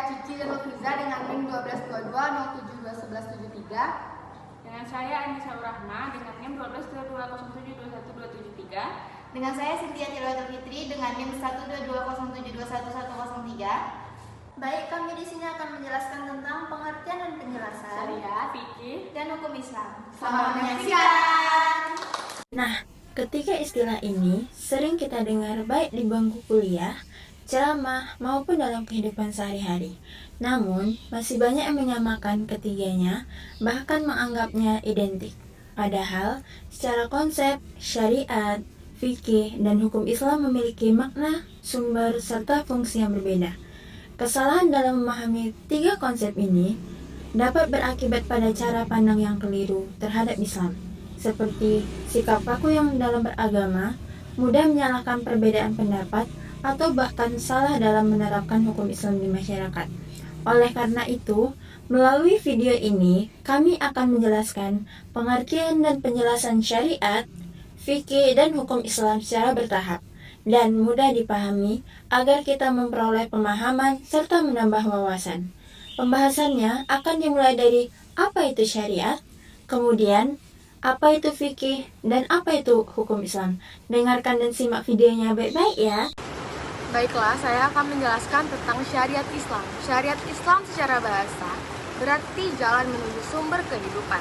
Cici dan Nurfiza dengan NIM 1222072173. Dengan saya Anissa Urahma dengan NIM 1222072173. Dengan saya Cynthia Tilwatul Fitri dengan NIM 122072111103. Baik, kami di sini akan menjelaskan tentang pengertian dan penjelasan Syariat, fikih, dan hukum Islam. Selamat menyaksikan. Nah, ketiga istilah ini sering kita dengar baik di bangku kuliah, ceramah, maupun dalam kehidupan sehari-hari. Namun, masih banyak yang menyamakan ketiganya, bahkan menganggapnya identik. Padahal, secara konsep, syariat, fikih, dan hukum Islam memiliki makna, sumber, serta fungsi yang berbeda. Kesalahan dalam memahami tiga konsep ini dapat berakibat pada cara pandang yang keliru terhadap Islam, seperti sikap kaku yang dalam beragama, mudah menyalahkan perbedaan pendapat, atau bahkan salah dalam menerapkan hukum Islam di masyarakat. Oleh karena itu, melalui video ini, kami akan menjelaskan pengertian dan penjelasan syariat, fikih, dan hukum Islam secara bertahap dan mudah dipahami agar kita memperoleh pemahaman serta menambah wawasan. Pembahasannya akan dimulai dari apa itu syariat, kemudian apa itu fikih, dan apa itu hukum Islam. Dengarkan dan simak videonya baik-baik ya. Baiklah, saya akan menjelaskan tentang syariat Islam. Syariat Islam secara bahasa berarti jalan menuju sumber kehidupan.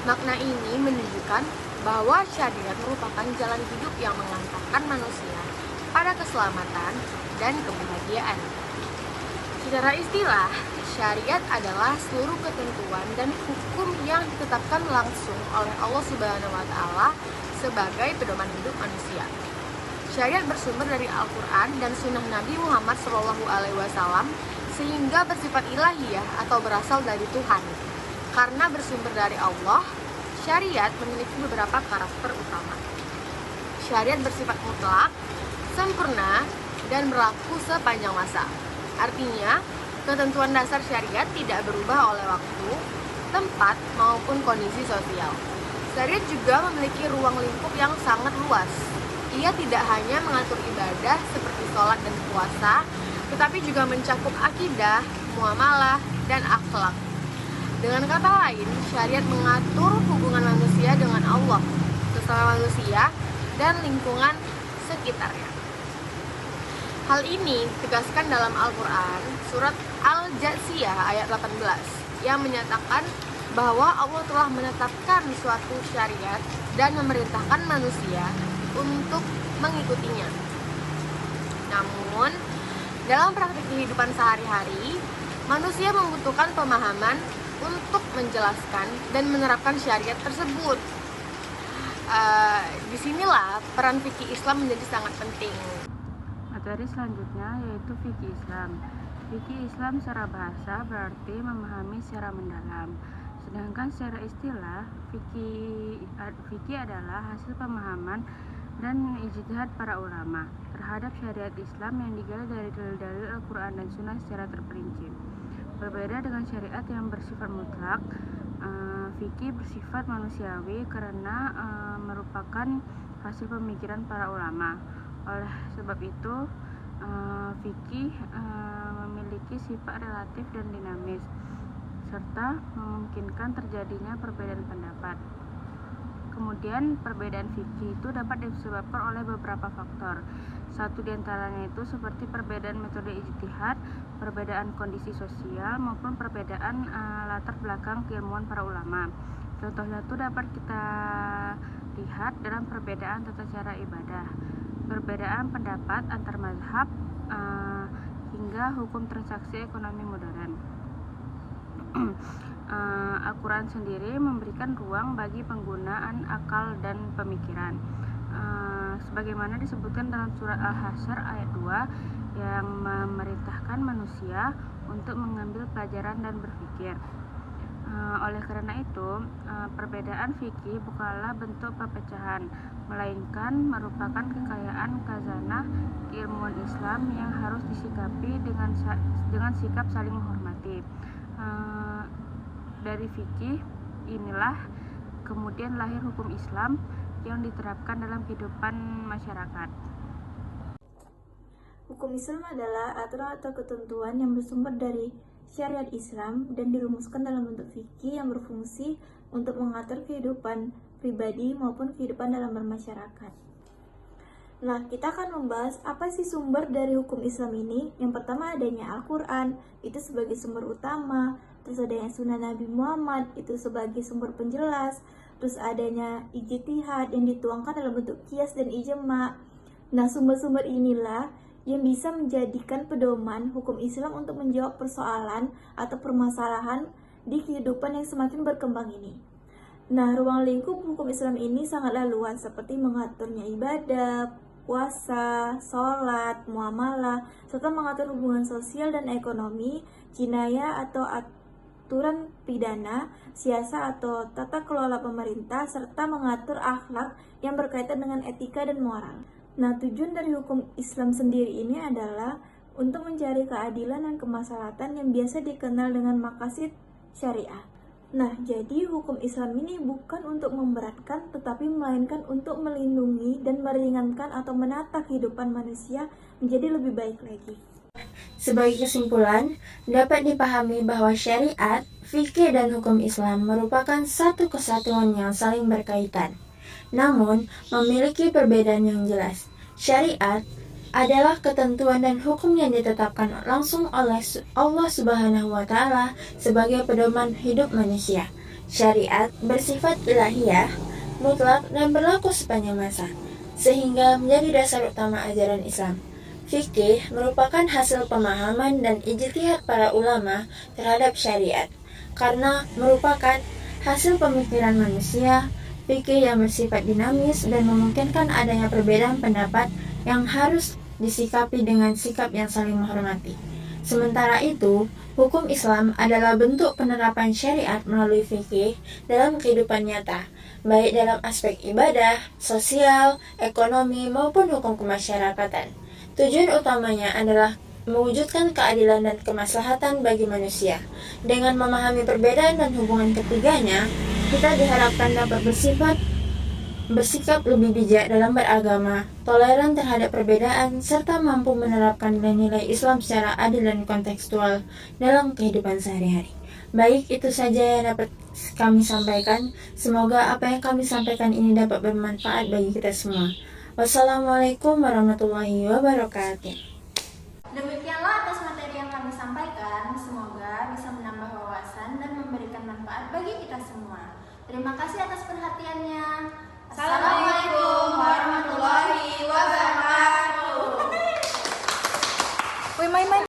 Makna ini menunjukkan bahwa syariat merupakan jalan hidup yang mengantarkan manusia pada keselamatan dan kebahagiaan. Secara istilah, syariat adalah seluruh ketentuan dan hukum yang ditetapkan langsung oleh Allah Subhanahu wa Ta'ala sebagai pedoman hidup manusia. Syariat bersumber dari Al-Quran dan Sunnah Nabi Muhammad SAW sehingga bersifat ilahiyah atau berasal dari Tuhan. Karena bersumber dari Allah, syariat memiliki beberapa karakter utama. Syariat bersifat mutlak, sempurna, dan berlaku sepanjang masa. Artinya, ketentuan dasar syariat tidak berubah oleh waktu, tempat, maupun kondisi sosial. Syariat juga memiliki ruang lingkup yang sangat luas. Ia tidak hanya mengatur ibadah seperti sholat dan puasa, tetapi juga mencakup akidah, muamalah, dan akhlak. Dengan kata lain, syariat mengatur hubungan manusia dengan Allah, sesama manusia, dan lingkungan sekitarnya. Hal ini ditegaskan dalam Al-Quran, surat Al-Jathiyah ayat 18, yang menyatakan bahwa Allah telah menetapkan suatu syariat dan memerintahkan manusia untuk mengikutinya. Namun, dalam praktik kehidupan sehari-hari, manusia membutuhkan pemahaman untuk menjelaskan dan menerapkan syariat tersebut. Disinilah peran fikih Islam menjadi sangat penting. Materi selanjutnya yaitu fikih Islam. Fikih Islam secara bahasa berarti memahami secara mendalam. Sedangkan secara istilah, fikih adalah hasil pemahaman dan ijtihad para ulama terhadap syariat Islam yang digali dari dalil-dalil Al-Quran dan Sunnah secara terperinci. Berbeda dengan syariat yang bersifat mutlak, fikih bersifat manusiawi karena merupakan hasil pemikiran para ulama. Oleh sebab itu, fikih memiliki sifat relatif dan dinamis, serta memungkinkan terjadinya perbedaan pendapat. Kemudian, perbedaan fikih itu dapat disebabkan oleh beberapa faktor. Satu di antaranya itu seperti perbedaan metode ijtihad, perbedaan kondisi sosial, maupun perbedaan latar belakang keilmuan para ulama. Contohnya itu dapat kita lihat dalam perbedaan tata cara ibadah, perbedaan pendapat antar mazhab, hingga hukum transaksi ekonomi modern. Al-Quran sendiri memberikan ruang bagi penggunaan akal dan pemikiran, sebagaimana disebutkan dalam surat Al-Hasyr ayat 2 yang memerintahkan manusia untuk mengambil pelajaran dan berpikir. Oleh karena itu, perbedaan fikih bukanlah bentuk perpecahan, melainkan merupakan kekayaan khazanah keilmuan Islam yang harus disikapi dengan sikap saling menghormati. Dari fikih inilah kemudian lahir hukum Islam yang diterapkan dalam kehidupan masyarakat. Hukum Islam adalah aturan atau ketentuan yang bersumber dari syariat Islam dan dirumuskan dalam bentuk fikih yang berfungsi untuk mengatur kehidupan pribadi maupun kehidupan dalam bermasyarakat. Nah, kita akan membahas apa sih sumber dari hukum Islam ini. Yang pertama adanya Al-Quran, itu sebagai sumber utama. Terus adanya Sunnah Nabi Muhammad, itu sebagai sumber penjelas. Terus adanya ijtihad yang dituangkan dalam bentuk qiyas dan ijma'. Nah, sumber-sumber inilah yang bisa menjadikan pedoman hukum Islam untuk menjawab persoalan atau permasalahan di kehidupan yang semakin berkembang ini. Nah, ruang lingkup hukum Islam ini sangatlah luas, seperti mengaturnya ibadah, puasa, sholat, muamalah, serta mengatur hubungan sosial dan ekonomi, jinayah atau aturan pidana, siasat atau tata kelola pemerintah, serta mengatur akhlak yang berkaitan dengan etika dan moral. Nah, tujuan dari hukum Islam sendiri ini adalah untuk mencari keadilan dan kemaslahatan yang biasa dikenal dengan maqasid syariah. Nah, jadi hukum Islam ini bukan untuk memberatkan, tetapi melainkan untuk melindungi dan meringankan atau menata kehidupan manusia menjadi lebih baik lagi. Sebagai kesimpulan, dapat dipahami bahwa syariat, fikih, dan hukum Islam merupakan satu kesatuan yang saling berkaitan, namun memiliki perbedaan yang jelas. Syariat adalah ketentuan dan hukum yang ditetapkan langsung oleh Allah Subhanahu wa Ta'ala sebagai pedoman hidup manusia. Syariat bersifat ilahiyah, mutlak, dan berlaku sepanjang masa, sehingga menjadi dasar utama ajaran Islam. Fikih merupakan hasil pemahaman dan ijtihad para ulama terhadap syariat, karena merupakan hasil pemikiran manusia. Fikih yang bersifat dinamis dan memungkinkan adanya perbedaan pendapat yang harus disikapi dengan sikap yang saling menghormati. Sementara itu, hukum Islam adalah bentuk penerapan syariat melalui fikih dalam kehidupan nyata, baik dalam aspek ibadah, sosial, ekonomi, maupun hukum kemasyarakatan. Tujuan utamanya adalah mewujudkan keadilan dan kemaslahatan bagi manusia. Dengan memahami perbedaan dan hubungan ketiganya, kita diharapkan dapat bersikap lebih bijak dalam beragama, toleran terhadap perbedaan, serta mampu menerapkan nilai Islam secara adil dan kontekstual dalam kehidupan sehari-hari. Baik, itu saja yang dapat kami sampaikan. Semoga apa yang kami sampaikan ini dapat bermanfaat bagi kita semua. Wassalamualaikum warahmatullahi wabarakatuh. Demikianlah atas materi yang kami sampaikan, semoga bisa menambah wawasan dan memberikan manfaat bagi kita semua. Terima kasih atas perhatiannya. Assalamualaikum warahmatullahi wabarakatuh. Woi, main-main.